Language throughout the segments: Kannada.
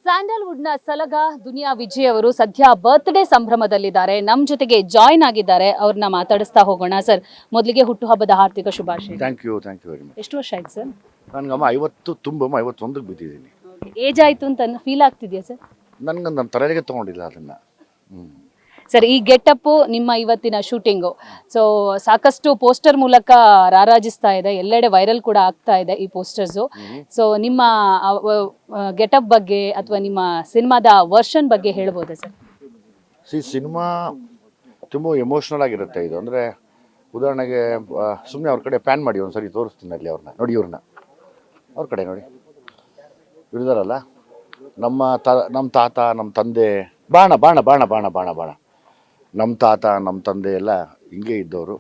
ಸ್ಯಾಂಡಲ್ವುಡ್ನ ಸಲಗ ದುನಿಯಾ ವಿಜಯ್ ಅವರು ಸದ್ಯ ಬರ್ತ್ಡೇ ಸಂಭ್ರಮದಲ್ಲಿದ್ದಾರೆ. ನಮ್ಮ ಜೊತೆಗೆ ಜಾಯಿನ್ ಆಗಿದ್ದಾರೆ. ಅವ್ರನ್ನ ಮಾತಾಡಿಸ್ತಾ ಹೋಗೋಣ. ಸರ್, ಮೊದಲಿಗೆ ಹುಟ್ಟುಹಬ್ಬದ ಹಾರ್ದಿಕ ಶುಭಾಶಯ. Thank you very much. ಎಷ್ಟು ವರ್ಷ ಆಯ್ತು ಸರ್? ನನಗಮ್ಮ 50 ತುಂಬಮ್ಮ 51ಕ್ಕೆ ಬಿದ್ದಿದ್ದೀನಿ. ಏಜ್ ಆಯ್ತು ಅಂತ ಫೀಲ್ ಆಗ್ತಿದೆಯಾ ಸರ್? ನನಗೆ ನನ್ನ ತಲೆಗೆ ತೊಗೊಂಡಿಲ್ಲ ಅದನ್ನು. ಸರ್, ಈ ಗೆಟಪ್ ನಿಮ್ಮ ಇವತ್ತಿನ ಶೂಟಿಂಗು ಸೊ ಸಾಕಷ್ಟು ಪೋಸ್ಟರ್ ಮೂಲಕ ರಾರಾಜಿಸ್ತಾ ಇದೆ, ಎಲ್ಲೆಡೆ ವೈರಲ್ ಕೂಡ ಆಗ್ತಾ ಇದೆ ಈ ಪೋಸ್ಟರ್ಸು. ಸೊ ನಿಮ್ಮ ಗೆಟಪ್ ಬಗ್ಗೆ ಅಥವಾ ನಿಮ್ಮ ಸಿನಿಮಾದ ವರ್ಷನ್ ಬಗ್ಗೆ ಹೇಳ್ಬೋದಾ ಸರ್? ಸಿನಿಮಾ ತುಂಬ ಎಮೋಷ್ನಲ್ ಆಗಿರುತ್ತೆ. ಇದು ಅಂದರೆ ಉದಾಹರಣೆಗೆ ಸುಮ್ಮನೆ ಅವ್ರ ಕಡೆ ಪ್ಯಾನ್ ಮಾಡಿ ಒಂದ್ಸರಿ ತೋರಿಸ್ತೀನಿ. ಅಲ್ಲಿ ಅವ್ರನ್ನ ನೋಡಿ, ಇವ್ರನ್ನ ಅವ್ರ ಕಡೆ ನೋಡಿ, ಇವ್ರಿದಾರಲ್ಲ, ನಮ್ಮ ತಾತ, ನಮ್ಮ ತಂದೆ, ಬಾಣ ಬಾಣ ಬಾಣ ಬಾಣ ಬಾಣ ಬಾಣ ನಮ್ಮ ತಾತ ನಮ್ಮ ತಂದೆ ಎಲ್ಲ ಹಿಂಗೆ ಇದ್ದವರು,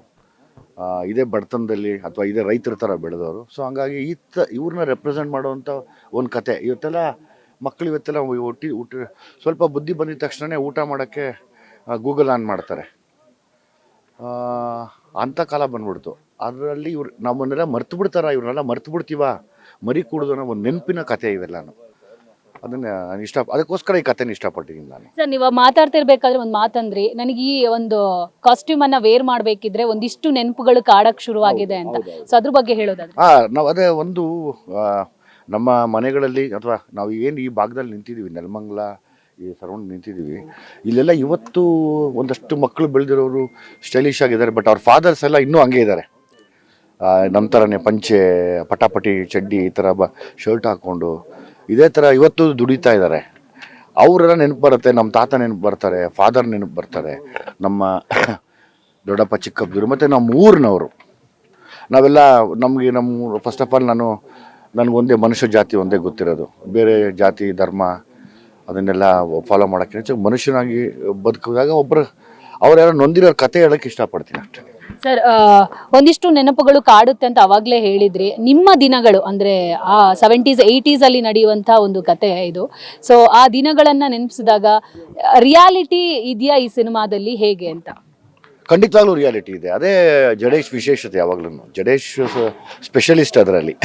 ಇದೇ ಬಡತನದಲ್ಲಿ ಅಥವಾ ಇದೇ ರೈತರ ಥರ ಬೆಳೆದವರು. ಸೊ ಹಂಗಾಗಿ ಇವ್ರನ್ನ ರೆಪ್ರೆಸೆಂಟ್ ಮಾಡುವಂಥ ಒಂದು ಕತೆ. ಇವತ್ತೆಲ್ಲ ಮಕ್ಕಳು ಇವತ್ತೆಲ್ಲ ಊಟ ಸ್ವಲ್ಪ ಬುದ್ಧಿ ಬಂದಿದ ತಕ್ಷಣ ಊಟ ಮಾಡೋಕ್ಕೆ ಗೂಗಲ್ ಆನ್ ಮಾಡ್ತಾರೆ. ಅಂಥ ಕಾಲ ಬಂದ್ಬಿಡ್ತು. ಅದರಲ್ಲಿ ನಮ್ಮನ್ನೆಲ್ಲ ಮರ್ತು ಬಿಡ್ತಾರ, ಇವ್ರನ್ನೆಲ್ಲ ಮರ್ತು ಬಿಡ್ತೀವ, ಮರಿ ಕೂಡೋದು ಅನ್ನೋ ಒಂದು ನೆನಪಿನ ಕತೆ ಇವೆಲ್ಲನು. ಅದನ್ನ ಅದಕ್ಕೋಸ್ಕರ ಈ ಕಥೆನ ಇಷ್ಟಪಟ್ಟಿದ್ದೀನಿ ನಾನು. ಸರ್, ನೀವು ಮಾತಾಡ್ತಿರ್ಬೇಕಾದ್ರೆ ಒಂದು ಮಾತಂದ್ರಿ, ನನಗೆ ಈ ಒಂದು ಕಾಸ್ಟ್ಯೂಮ್ ಅನ್ನ ವೇರ್ ಮಾಡ್ಬೇಕಿದ್ರೆ ಒಂದಿಷ್ಟು ನೆನಪುಗಳು ಕಾಡಕ್ ಶುರುವಾಗಿದೆ ಅಂತ. ಸೊ ಅದ್ರ ಬಗ್ಗೆ ಹೇಳೋದಾದ್ರೆ ನಾವು ಅದೇ ಒಂದು ನಮ್ಮ ಮನೆಗಳಲ್ಲಿ ಅಥವಾ ನಾವು ಏನು ಈ ಭಾಗದಲ್ಲಿ ನಿಂತಿದ್ದೀವಿ, ನೆಲಮಂಗಲ ಈ ಸರೌಂಡ್ ನಿಂತಿದ್ದೀವಿ, ಇಲ್ಲೆಲ್ಲ ಇವತ್ತು ಒಂದಷ್ಟು ಮಕ್ಕಳು ಬೆಳೆದಿರೋರು ಸ್ಟೈಲಿಶ್ ಆಗಿದ್ದಾರೆ. ಬಟ್ ಅವ್ರ ಫಾದರ್ಸ್ ಎಲ್ಲ ಇನ್ನೂ ಹಂಗೆ ಇದ್ದಾರೆ. ನಮ್ಮ ಥರನೇ ಪಂಚೆ, ಪಟಾಪಟಿ ಚಡ್ಡಿ, ಈ ಥರ ಶರ್ಟ್ ಹಾಕ್ಕೊಂಡು ಇದೇ ಥರ ಇವತ್ತು ದುಡಿತಾ ಇದ್ದಾರೆ. ಅವರೆಲ್ಲ ನೆನಪು ಬರುತ್ತೆ. ನಮ್ಮ ತಾತ ನೆನಪು ಬರ್ತಾರೆ, ಫಾದರ್ ನೆನಪು ಬರ್ತಾರೆ, ನಮ್ಮ ದೊಡ್ಡಪ್ಪ ಚಿಕ್ಕಪ್ಪರು, ಮತ್ತು ನಮ್ಮ ಊರಿನವರು. ನಾವೆಲ್ಲ ನಮ್ಮ ಫಸ್ಟ್ ಆಫ್ ಆಲ್ ನನಗೊಂದೇ ಮನುಷ್ಯ ಜಾತಿ ಒಂದೇ ಗೊತ್ತಿರೋದು. ಬೇರೆ ಜಾತಿ ಧರ್ಮ ಅದನ್ನೆಲ್ಲ ಫಾಲೋ ಮಾಡೋಕ್ಕೆ ಮನುಷ್ಯನಾಗಿ ಬದುಕಿದಾಗ ಅವರ್ಯಾರೋ ನೊಂದಿರೋ ಕತೆ ಹೇಳೋಕ್ಕೆ ಇಷ್ಟಪಡ್ತೀನಿ ಅಷ್ಟೇ. ಸರ್, ಒಂದಿಷ್ಟು ನೆನಪುಗಳು ಕಾಡುತ್ತೆ ಅಂತ ಅವಾಗಲೇ ಹೇಳಿದ್ರಿ. ನಿಮ್ಮ ದಿನಗಳು ಅಂದ್ರೆ ಆ 70s 80s ಅಲ್ಲಿ ನಡೆಯುವಂತ ಒಂದು ಕತೆ ಇದು. ಸೊ ಆ ದಿನಗಳನ್ನ ನೆನಪಿಸಿದಾಗ ರಿಯಾಲಿಟಿ ಇದೆಯಾ ಈ ಸಿನಿಮಾದಲ್ಲಿ, ಹೇಗೆ ಅಂತ? ಖಂಡಿತವಾಗ್ಲೂ ರಿಯಾಲಿಟಿ ಇದೆ. ಅದೇ ಜಡೇಶ್ ವಿಶೇಷತೆ. ಯಾವಾಗ್ಲೂ ಜಡೇಶ್ ಸ್ಪೆಷಲಿಸ್ಟ್ ಅದರಲ್ಲಿ.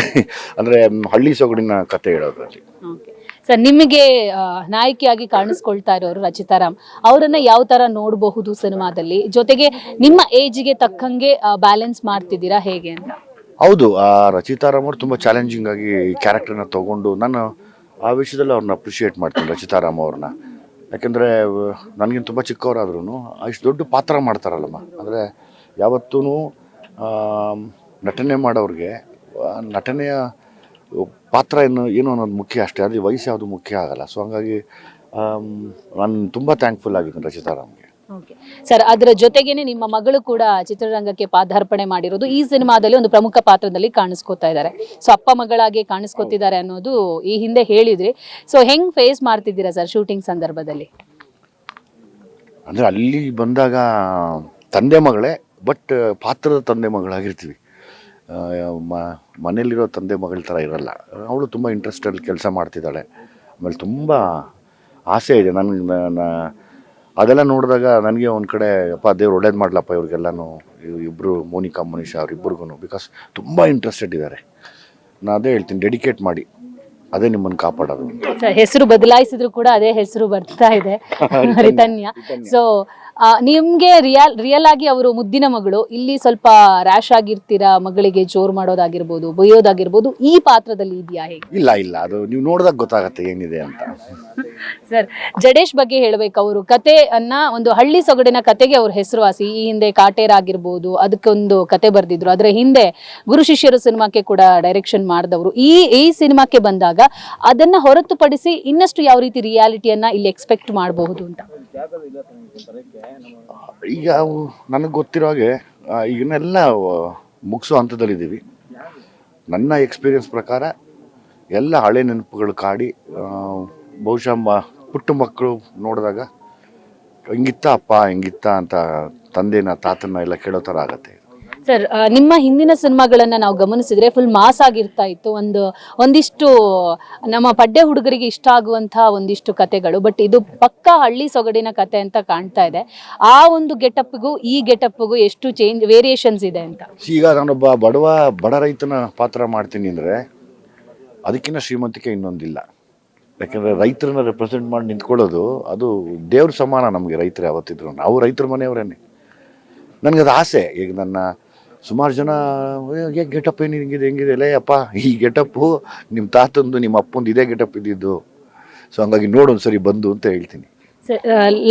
ಅಂದರೆ ಹಳ್ಳಿ ಸೊಗಡಿನ ಕತೆ ಹೇಳೋದ್ರಲ್ಲಿ. ಸರ್, ನಿಮಗೆ ನಾಯಕಿಯಾಗಿ ಕಾಣಿಸ್ಕೊಳ್ತಾ ಇರೋರು ರಚಿತಾ ರಾಮ್, ಅವರನ್ನ ಯಾವ ತರ ನೋಡಬಹುದು ಸಿನಿಮಾದಲ್ಲಿ? ಜೊತೆಗೆ ನಿಮ್ಮ ಏಜ್ಗೆ ತಕ್ಕಂಗೆ ಬ್ಯಾಲೆನ್ಸ್ ಮಾಡ್ತಿದ್ದೀರಾ ಹೇಗೆ ಅಂತ? ಹೌದು, ರಚಿತಾ ರಾಮ್ ಅವರು ತುಂಬ ಚಾಲೆಂಜಿಂಗ್ ಆಗಿ ಈ ಕ್ಯಾರೆಕ್ಟರ್ನ ತೊಗೊಂಡು, ನಾನು ಆ ವಿಷಯದಲ್ಲಿ ಅವ್ರನ್ನ ಅಪ್ರಿಷಿಯೇಟ್ ಮಾಡ್ತೀನಿ ರಚಿತಾ ರಾಮ್ ಅವ್ರನ್ನ. ಯಾಕೆಂದರೆ ನನಗಿಂತ ತುಂಬ ಚಿಕ್ಕವರಾದ್ರೂ ಇಷ್ಟು ದೊಡ್ಡ ಪಾತ್ರ ಮಾಡ್ತಾರಲ್ಲಮ್ಮ. ಅಂದರೆ ಯಾವತ್ತೂ ನಟನೆ ಮಾಡೋರಿಗೆ ನಟನೆಯ ಪಾತ್ರ ಏನು ಅನ್ನೋದು ಮುಖ್ಯ ಅಷ್ಟೇ, ಅಲ್ಲಿ ವಯಸ್ಸು ಯಾವುದು ಮುಖ್ಯ ಆಗಲ್ಲ. ಸೊ ಹಂಗಾಗಿ ನಾನು ತುಂಬ ಥ್ಯಾಂಕ್ಫುಲ್ ಆಗಿದ್ದೀನಿ ರಚಿತಾ ರಾಮ್ಗೆ. ಸರ್, ಅದರ ಜೊತೆಗೇನೆ ನಿಮ್ಮ ಮಗಳು ಕೂಡ ಚಿತ್ರರಂಗಕ್ಕೆ ಪಾದಾರ್ಪಣೆ ಮಾಡಿರೋದು ಈ ಸಿನಿಮಾದಲ್ಲಿ ಒಂದು ಪ್ರಮುಖ ಪಾತ್ರದಲ್ಲಿ ಕಾಣಿಸ್ಕೊತಾ ಇದ್ದಾರೆ. ಸೊ ಅಪ್ಪ ಮಗಳಾಗಿ ಕಾಣಿಸ್ಕೊತಿದ್ದಾರೆ ಅನ್ನೋದು ಈ ಹಿಂದೆ ಹೇಳಿದ್ರಿ. ಸೊ ಹೆಂಗ್ ಫೇಸ್ ಮಾಡ್ತಿದ್ದೀರಾ ಸರ್ ಶೂಟಿಂಗ್ ಸಂದರ್ಭದಲ್ಲಿ? ಅಂದರೆ ಅಲ್ಲಿ ಬಂದಾಗ ತಂದೆ ಮಗಳೇ, ಬಟ್ ಪಾತ್ರದ ತಂದೆ ಮಗಳಾಗಿರ್ತೀವಿ. ಮನೇಲಿರೋ ತಂದೆ ಮಗಳ ಥರ ಇರಲ್ಲ. ಅವಳು ತುಂಬ ಇಂಟ್ರೆಸ್ಟಲ್ಲಿ ಕೆಲಸ ಮಾಡ್ತಿದ್ದಾಳೆ. ಆಮೇಲೆ ತುಂಬ ಆಸೆ ಇದೆ ನನಗೆ. ಅದೆಲ್ಲ ನೋಡಿದಾಗ ನನಗೆ ಒಂದು ಕಡೆ ಅಪ್ಪ ದೇವ್ರು ಒಳ್ಳೇದು ಮಾಡಲಪ್ಪ ಇವ್ರಿಗೆಲ್ಲನೂ, ಇಬ್ಬರು ಮೋನಿಕಾ ಮನೀಷಾ ಅವ್ರಿಬ್ರಿಗೂ, ಬಿಕಾಸ್ ತುಂಬ ಇಂಟ್ರೆಸ್ಟೆಡ್ ಇದ್ದಾರೆ. ನಾನು ಅದೇ ಹೇಳ್ತೀನಿ, ಡೆಡಿಕೇಟ್ ಮಾಡಿ, ಅದೇ ನಿಮ್ಮನ್ನು ಕಾಪಾಡೋದು. ಹೆಸರು ಬದಲಾಯಿಸಿದ್ರು ಕೂಡ ಅದೇ ಹೆಸರು ಬರ್ತಾ ಇದೆ, ರಿತನ್ಯ. ಸೊ ನಿಮ್ಗೆ ರಿಯಲ್ ಆಗಿ ಅವರು ಮುದ್ದಿನ ಮಗಳು, ಇಲ್ಲಿ ಸ್ವಲ್ಪ ರ್ಯಾಶ್ ಆಗಿರ್ತೀರಾ, ಮಗಳಿಗೆ ಜೋರ್ ಮಾಡೋದಾಗಿರ್ಬೋದು, ಬೈಯೋದಾಗಿರ್ಬೋದು, ಈ ಪಾತ್ರದಲ್ಲಿ ಇದೆಯಾ ಹೇಗೆ? ಇಲ್ಲ, ಅದು ನೀವು ನೋಡಿದಾಗ ಗೊತ್ತಾಗತ್ತೆ ಏನಿದೆ ಅಂತ. ಸರ್, ಜಡೇಶ್ ಬಗ್ಗೆ ಹೇಳ್ಬೇಕು. ಅವರು ಕತೆಯನ್ನ ಒಂದು ಹಳ್ಳಿ ಸೊಗಡಿನ ಕತೆಗೆ ಅವ್ರ ಹೆಸರುವಾಸಿ. ಈ ಹಿಂದೆ ಕಾಟೇರ ಆಗಿರ್ಬೋದು, ಅದಕ್ಕೊಂದು ಕತೆ ಬರ್ದಿದ್ರು. ಅದ್ರ ಹಿಂದೆ ಗುರು ಶಿಷ್ಯರು ಸಿನಿಮಾಕ್ಕೆ ಕೂಡ ಡೈರೆಕ್ಷನ್ ಮಾಡಿದವರು. ಈ ಸಿನಿಮಾಕ್ಕೆ ಬಂದಾಗ ಅದನ್ನ ಹೊರತುಪಡಿಸಿ ಇನ್ನಷ್ಟು ಯಾವ ರೀತಿ ರಿಯಾಲಿಟಿಯನ್ನ ಇಲ್ಲಿ ಎಕ್ಸ್ಪೆಕ್ಟ್ ಮಾಡಬಹುದು ಅಂತ? ಈಗ ನನಗೆ ಗೊತ್ತಿರೋ ಹಾಗೆ ಈಗನ್ನೆಲ್ಲ ಮುಗಿಸೋ ಹಂತದಲ್ಲಿದ್ದೀವಿ. ನನ್ನ ಎಕ್ಸ್ಪೀರಿಯನ್ಸ್ ಪ್ರಕಾರ ಎಲ್ಲ ಹಳೆ ನೆನಪುಗಳು ಕಾಡಿ, ಬಹುಶಃ ಪುಟ್ಟ ಮಕ್ಕಳು ನೋಡಿದಾಗ ಹಿಂಗಿತ್ತ ಅಪ್ಪ ಹಿಂಗಿತ್ತ ಅಂತ ತಂದೆನ ತಾತನ ಎಲ್ಲ ಕೇಳೋ ಥರ ಆಗತ್ತೆ. ಸರ್, ನಿಮ್ಮ ಹಿಂದಿನ ಸಿನಿಮಾಗಳನ್ನ ನಾವು ಗಮನಿಸಿದ್ರೆ ಫುಲ್ ಮಾಸ್ ಆಗಿರ್ತಾ ಇತ್ತು. ಒಂದಿಷ್ಟು ನಮ್ಮ ಪಡ್ಡೆ ಹುಡುಗರಿಗೆ ಇಷ್ಟ ಆಗುವಂತಹ ಒಂದಿಷ್ಟು ಕತೆಗಳು. ಬಟ್ ಇದು ಪಕ್ಕಾ ಹಳ್ಳಿ ಸೊಗಡಿನ ಕತೆ ಅಂತ ಕಾಣ್ತಾ ಇದೆ. ಆ ಒಂದು ಗೆಟಪ್ಗೂ ಈ ಗೆಟಪ್ಗೂ ಎಷ್ಟು ವೇರಿಯೇಷನ್ಸ್ ಇದೆ ಅಂತ? ಈಗ ನಾನೊಬ್ಬ ಬಡ ರೈತನ ಪಾತ್ರ ಮಾಡ್ತೀನಿ ಅಂದರೆ ಅದಕ್ಕಿಂತ ಶ್ರೀಮಂತಿಕೆ ಇನ್ನೊಂದಿಲ್ಲ. ಯಾಕಂದರೆ ರೈತರನ್ನ ರೆಪ್ರೆಸೆಂಟ್ ಮಾಡಿ ನಿಂತ್ಕೊಳ್ಳೋದು ಅದು ದೇವ್ರ ಸಮಾನ ನಮಗೆ. ರೈತರು ಯಾವತ್ತಿದ್ರು ನಾವು ರೈತರ ಮನೆಯವರೇನೆ. ನನಗದು ಆಸೆ. ಈಗ ನನ್ನ ಸುಮಾರು ಜನ ಗೆಟಪ್ ಏನು ಹೆಂಗಿದೆ ಲೇ ಅಪ್ಪ, ಈ ಗೆಟಪ್ಪು ನಿಮ್ಮ ತಾತಂದು ನಿಮ್ಮ ಅಪ್ಪಂದು ಇದೇ ಗೆಟಪ್ ಇದ್ದಿದ್ದು. ಸೊ ಹಂಗಾಗಿ ನೋಡೊಂದು ಸರಿ ಬಂದು ಅಂತ ಹೇಳ್ತೀನಿ.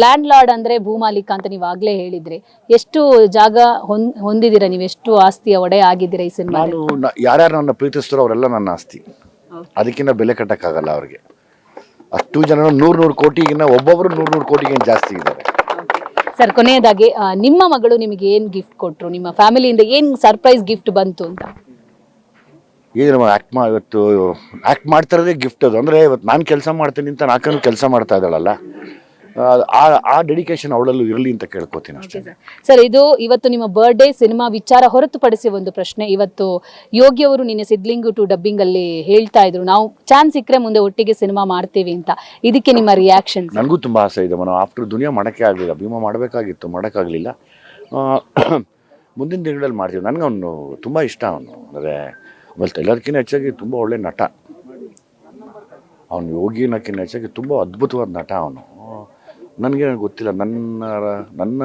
ಲ್ಯಾಂಡ್ ಲಾರ್ಡ್ ಅಂದ್ರೆ ಭೂಮಾಲೀಕ ಅಂತ ನೀವು ಆಗ್ಲೇ ಹೇಳಿದ್ರಿ. ಎಷ್ಟು ಜಾಗ ಹೊಂದಿದ್ದೀರಾ ನೀವು? ಎಷ್ಟು ಆಸ್ತಿಯ ಒಡೆ ಆಗಿದ್ದೀರಾ ಈ ಸಿನಿಮಾ? ನಾನು ಯಾರ್ಯಾರು ನನ್ನ ಪ್ರೀತಿಸ್ತಾರೋ ಅವರೆಲ್ಲ ನನ್ನ ಆಸ್ತಿ. ಅದಕ್ಕಿಂತ ಬೆಲೆ ಕಟ್ಟಕ್ಕಾಗಲ್ಲ ಅವ್ರಿಗೆ. ಅಷ್ಟು ಜನ 100 ಕೋಟಿಗಿನ್ನ ಒಬ್ಬೊಬ್ರು 100 ಕೋಟಿಗಿಂತ ಜಾಸ್ತಿ ಇದ್ದಾರೆ. ಸರ್, ಕೊನೆಯದಾಗಿ ನಿಮ್ಮ ಮಗಳು ನಿಮಗೆ ಏನ್ ಗಿಫ್ಟ್ ಕೊಟ್ರು? ನಿಮ್ಮ ಫ್ಯಾಮಿಲಿಯಿಂದ ಏನ್ ಸರ್ಪ್ರೈಸ್ ಗಿಫ್ಟ್ ಬಂತು ಅಂತ? ಏನು ಇವತ್ತು ಆ್ಯಕ್ಟ್ ಮಾಡ್ತಾರದೇ ಗಿಫ್ಟ್ ಅದು. ಅಂದರೆ ಇವತ್ತು ನಾನು ಕೆಲಸ ಮಾಡ್ತೀನಿ ಅಂತ ನಾಲ್ಕನ್ನು ಕೆಲಸ ಮಾಡ್ತಾ ಇದ್ದಾಳಲ್ಲ, ಆ ಡೆಡಿಕೇಶನ್ ಅವಳಲ್ಲೂ ಇರಲಿ ಅಂತ ಕೇಳ್ಕೊತೀನಿ ಅಷ್ಟೇ. ಸರ್, ಇದು ಇವತ್ತು ನಿಮ್ಮ ಬರ್ಡೇ ಸಿನಿಮಾ ವಿಚಾರ ಹೊರತುಪಡಿಸಿ ಒಂದು ಪ್ರಶ್ನೆ. ಇವತ್ತು ಯೋಗಿ ಅವರು ನಿನ್ನೆ ಸಿದ್ಲಿಂಗು ಟು ಡಬ್ಬಿಂಗ್ ಅಲ್ಲಿ ಹೇಳ್ತಾ ಇದ್ರು, ನಾವು ಚಾನ್ಸ್ ಸಿಕ್ಕರೆ ಮುಂದೆ ಒಟ್ಟಿಗೆ ಸಿನಿಮಾ ಮಾಡ್ತೀವಿ ಅಂತ. ಇದಕ್ಕೆ ನಿಮ್ಮ ರಿಯಾಕ್ಷನ್? ನನಗೂ ತುಂಬ ಆಸೆ ಇದೆ. ನಾವು ಆಫ್ಟರ್ ದುನಿಯಾ ಮಾಡೋಕ್ಕೆ ಆಗಲಿಲ್ಲ, ಭೀಮಾ ಮಾಡಬೇಕಾಗಿತ್ತು, ಮಾಡೋಕ್ಕಾಗಲಿಲ್ಲ. ಮುಂದಿನ ದಿನಗಳಲ್ಲಿ ಮಾಡ್ತೀವಿ. ನನಗೆ ಅವನು ತುಂಬ ಇಷ್ಟ. ಅವನು ಅಂದರೆ ಆಮೇಲೆ ಎಲ್ಲದಕ್ಕಿಂತ ಹೆಚ್ಚಾಗಿ ತುಂಬ ಒಳ್ಳೆ ನಟ ಅವನು. ಯೋಗಿನಕ್ಕಿಂತ ಹೆಚ್ಚಾಗಿ ತುಂಬ ಅದ್ಭುತವಾದ ನಟ ಅವನು. ನನಗೆ ಗೊತ್ತಿಲ್ಲ, ನನ್ನ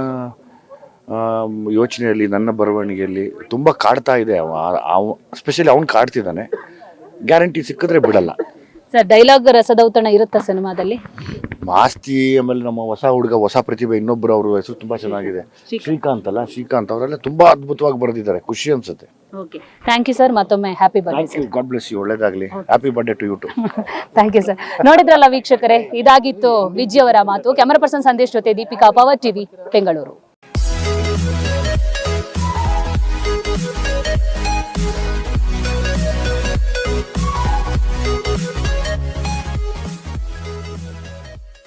ಯೋಚನೆಯಲ್ಲಿ, ನನ್ನ ಬರವಣಿಗೆಯಲ್ಲಿ ತುಂಬ ಕಾಡ್ತಾ ಇದೆ ಸ್ಪೆಷಲಿ ಅವ್ನು ಕಾಡ್ತಿದ್ದಾನೆ. ಗ್ಯಾರಂಟಿ ಸಿಕ್ಕಿದ್ರೆ ಬಿಡಲ್ಲ. ಸರ್, ಡೈಲಾಗ್ ರಸದೌತಣ ಇರುತ್ತಾ ಸಿನಿಮಾದಲ್ಲಿ? ಆಸ್ತಿ, ಆಮೇಲೆ ನಮ್ಮ ಹೊಸ ಹುಡುಗ, ಹೊಸ ಪ್ರತಿಭೆ ಇನ್ನೊಬ್ಬರು, ಅವ್ರ ಹೆಸರು ತುಂಬ ಚೆನ್ನಾಗಿದೆ, ಶ್ರೀಕಾಂತ್ ಅವರೆಲ್ಲ ತುಂಬ ಅದ್ಭುತವಾಗಿ ಬರೆದಿದ್ದಾರೆ. ಖುಷಿ ಅನ್ಸುತ್ತೆ. Okay, thank you sir. ಮತ್ತೊಮ್ಮೆ happy birthday. God bless you. ಒಳ್ಳೇದಾಗಲಿ. Happy birthday to you too. Thank you sir. ನೋಡಿದ್ರಲ್ಲ ವೀಕ್ಷಕರೇ, ಇದಾಗಿತ್ತು ವಿಜಿ ಅವರ ಮಾತು. ಕ್ಯಾಮರಾ ಪರ್ಸನ್ ಸಂದೇಶ್ ಜೊತೆ ದೀಪಿಕಾ, ಪವರ್ ಟಿವಿ, ಬೆಂಗಳೂರು.